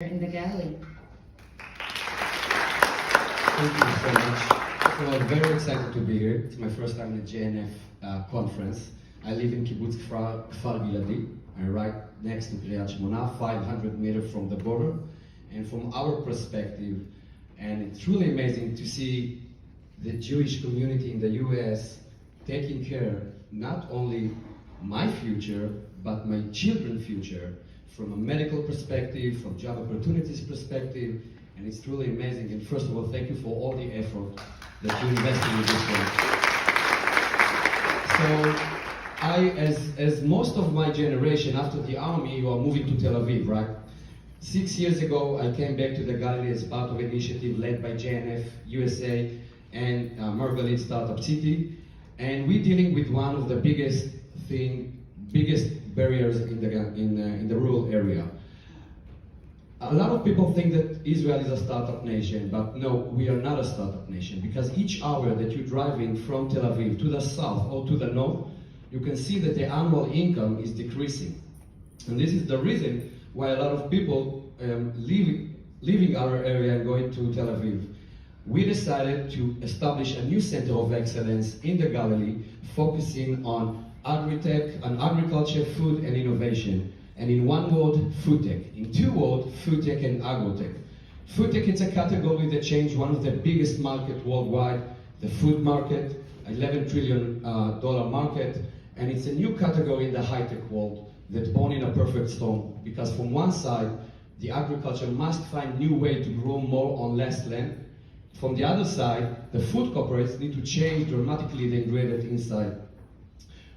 in the Galilee. Thank you so much. So I'm very excited to be here. It's my first time at the JNF conference. I live in Kibbutz Kfar Galilee. I'm right next to Kiryat Shmona, 500 meters from the border. And from our perspective, and it's truly amazing to see the Jewish community in the US taking care not only my future, but my children's future, from a medical perspective, from job opportunities perspective, and it's truly amazing. And first of all, thank you for all the effort that you invested in this one. So, as most of my generation after the army, you are moving to Tel Aviv, right? 6 years ago, I came back to the Galilee as part of an initiative led by JNF-USA and Margalit Startup City, and we're dealing with one of the biggest barriers in the rural area. A lot of people think that Israel is a startup nation, but no, we are not a startup nation, because each hour that you're driving from Tel Aviv to the south or to the north, you can see that the annual income is decreasing. And this is the reason why a lot of people leaving our area and going to Tel Aviv. We decided to establish a new center of excellence in the Galilee, focusing on agri-tech, on agriculture, food, and innovation. And in one word, FoodTech. In two words, FoodTech and agrotech. FoodTech is a category that changed one of the biggest markets worldwide, the food market, $11 trillion market, and it's a new category in the high-tech world that's born in a perfect storm. Because from one side, the agriculture must find new way to grow more on less land. From the other side, the food corporates need to change dramatically the ingredient inside.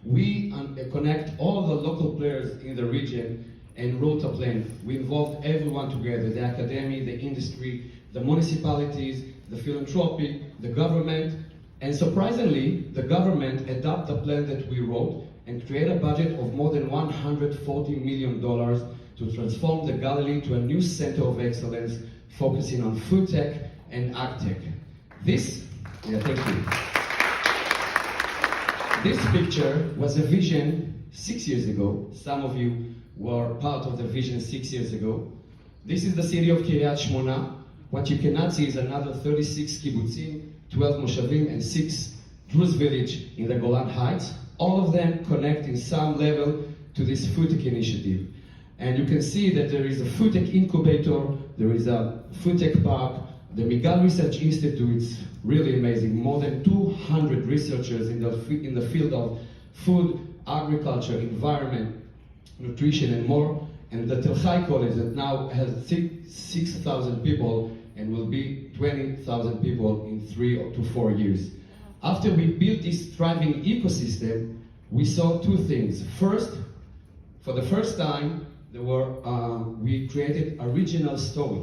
We connect all the local players in the region and wrote a plan. We involved everyone together, the academy, the industry, the municipalities, the philanthropy, the government, and surprisingly, the government adopted the plan that we wrote and create a budget of more than $140 million to transform the Galilee to a new center of excellence focusing on food tech and ag tech. This picture was a vision 6 years ago. Some of you were part of the vision 6 years ago. This is the city of Kiryat Shmona. What you cannot see is another 36 kibbutzim, 12 moshavim, and 6 Druze village in the Golan Heights. All of them connect in some level to this FoodTech initiative. And you can see that there is a FoodTech incubator, there is a FoodTech park, the Migal Research Institute is really amazing. More than 200 researchers in the field of food, agriculture, environment, nutrition, and more. And the Tel Chai College that now has 6,000 people and will be 20,000 people in 3 to 4 years. After we built this thriving ecosystem, we saw two things. First, for the first time, we created a regional story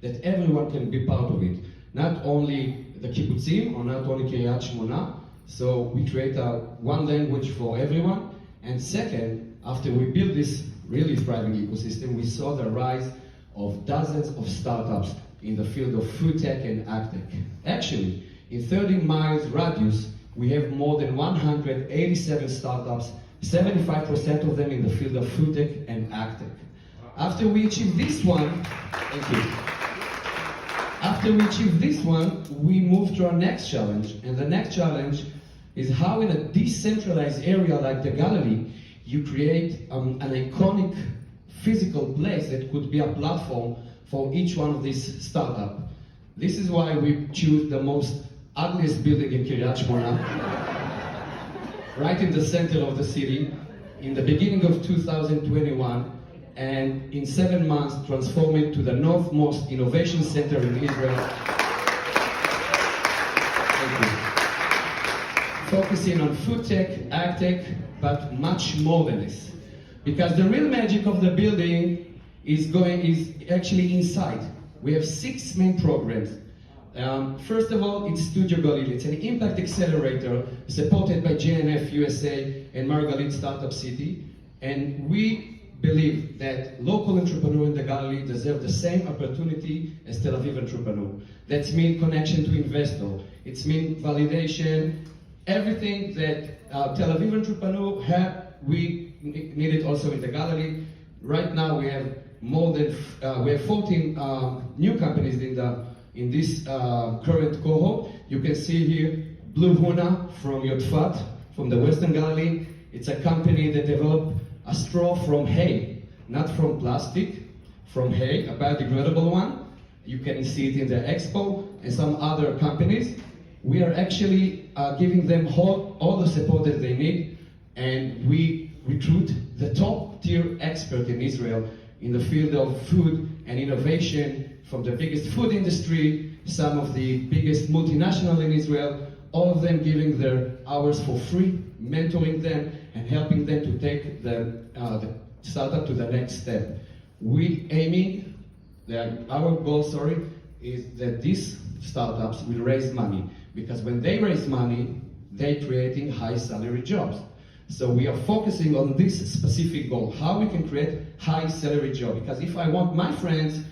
that everyone can be part of it. Not only the kibbutzim or not only Kiryat Shmona. So we create one language for everyone. And second, after we built this really thriving ecosystem, we saw the rise of dozens of startups in the field of food tech and ag tech. Actually, in 30 miles radius, we have more than 187 startups, 75% of them in the field of food tech and ag tech. After we achieve this one, thank you. After we achieve this one, we move to our next challenge. And the next challenge is how in a decentralized area like the Galilee, you create an iconic physical place that could be a platform for each one of these startups. This is why we choose the most ugliest building in Kiryat Shmona, right in the center of the city, in the beginning of 2021, and in 7 months transform it to the northmost innovation center in Israel. Thank you. Focusing on food tech, ag tech, but much more than this. Because the real magic of the building is actually inside. We have 6 main programs. First of all, it's Studio Galilee. It's an impact accelerator supported by JNF-USA and Margalit Startup City. And we believe that local entrepreneurs in the Galilee deserve the same opportunity as Tel Aviv entrepreneur. That means connection to investor. It means validation. Everything that Tel Aviv entrepreneur have, we need it also in the Galilee. Right now we have we have 14 new companies in this current cohort. You can see here Blue Huna from Yotfat, from the Western Galilee. It's a company that developed a straw from hay, not from plastic, from hay, a biodegradable one. You can see it in the expo, and some other companies. We are actually giving them all the support that they need, and we recruit the top tier expert in Israel in the field of food and innovation, from the biggest food industry, some of the biggest multinational in Israel, all of them giving their hours for free, mentoring them and helping them to take the startup to the next step. Our goal, is that these startups will raise money, because when they raise money, they're creating high salary jobs. So we are focusing on this specific goal, how we can create high salary job. Because if I want my friends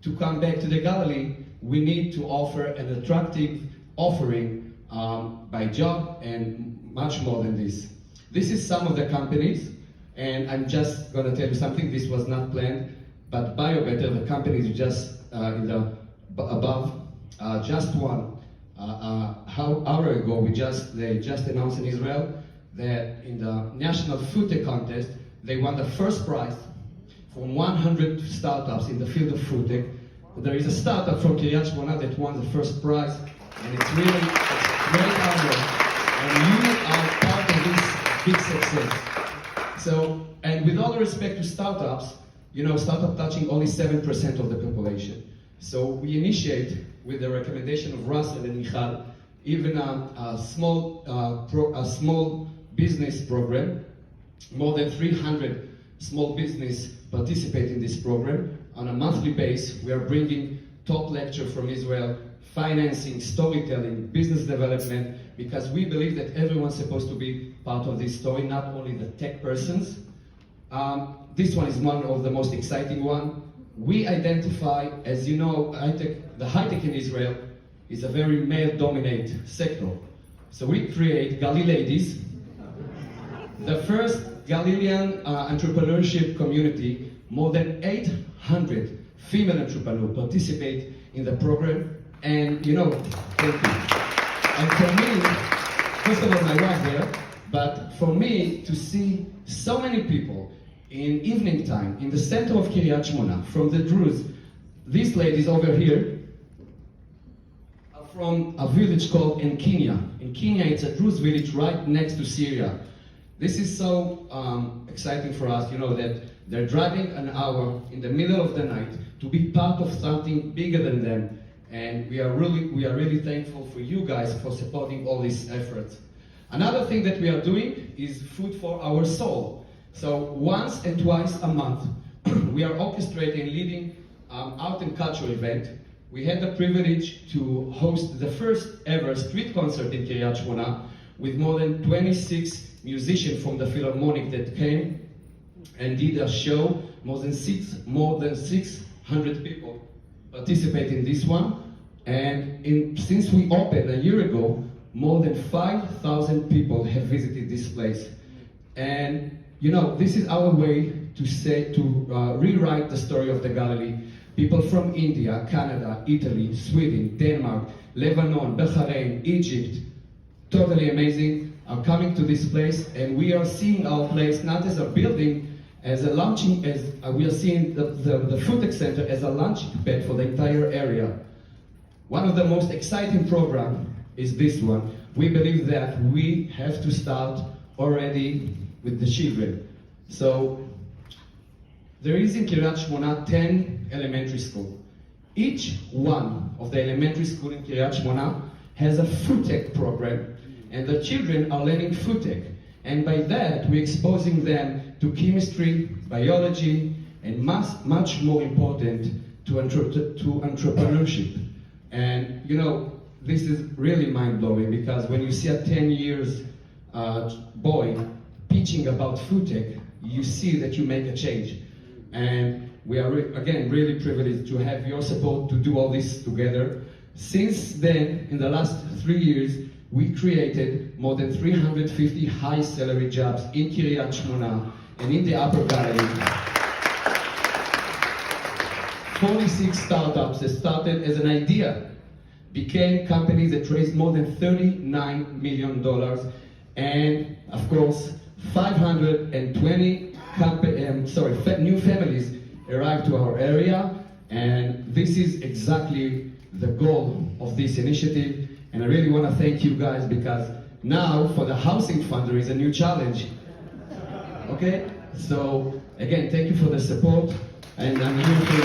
to come back to the Galilee, we need to offer an attractive offering by job and much more than this. This is some of the companies, and I'm just going to tell you something. This was not planned, but BioBetter, the company is just above, just one hour ago. They just announced in Israel that in the national FoodTech contest, they won the first prize from 100 startups in the field of FoodTech. There is a startup from Kiryat Shmona that won the first prize, and it's really a great honor, and you are part of this big success. So, and with all the respect to startups, startup touching only 7% of the population. So we initiate, with the recommendation of Russell and Michal, even a small business program. More than 300 small business participate in this program. On a monthly basis, we are bringing top lecture from Israel, financing, storytelling, business development, because we believe that everyone's supposed to be part of this story, not only the tech persons. This one is one of the most exciting one. We identify, as you know, the high-tech in Israel is a very male-dominated sector. So we create Galilee Ladies, the first Galilean entrepreneurship community. More than 800 female entrepreneurs participate in the program, and thank you. And for me, first of all, my wife there, but for me to see so many people in evening time in the center of Kiryat Shmona, from the Druze, these ladies over here are from a village called Enkinia. Enkinia, it's a Druze village right next to Syria. This is so exciting for us, that they're driving an hour in the middle of the night to be part of something bigger than them. And we are really thankful for you guys for supporting all these efforts. Another thing that we are doing is Food for Our Soul. So once and twice a month, we are orchestrating and leading art and cultural event. We had the privilege to host the first ever street concert in Kiryat Shmona with more than 26 musicians from the Philharmonic that came and did a show. More than 600 people participate in this one. And since we opened a year ago, more than 5,000 people have visited this place. And this is our way to rewrite the story of the Galilee. People from India, Canada, Italy, Sweden, Denmark, Lebanon, Bahrain, Egypt, totally amazing, are coming to this place, and we are seeing our place not as a building, we are seeing the FoodTech Center as a launching pad for the entire area. One of the most exciting programs is this one. We believe that we have to start already with the children. So there is in Kiryat Shmona 10 elementary schools. Each one of the elementary schools in Kiryat Shmona has a FoodTech program, and the children are learning FoodTech. And by that, we're exposing them to chemistry, biology, and much more important, to entrepreneurship. And this is really mind-blowing, because when you see a 10 years boy teaching about FoodTech, you see that you make a change. And we are, again, really privileged to have your support to do all this together. Since then, in the last 3 years, we created more than 350 high salary jobs in Kiryat Shmona and in the Upper Galilee. 46 startups that started as an idea became companies that raised more than $39 million, and of course 520 new families arrived to our area, and this is exactly the goal of this initiative. And I really want to thank you guys, because now for the housing fund there is a new challenge. Okay, so again, thank you for the support, and I'm here for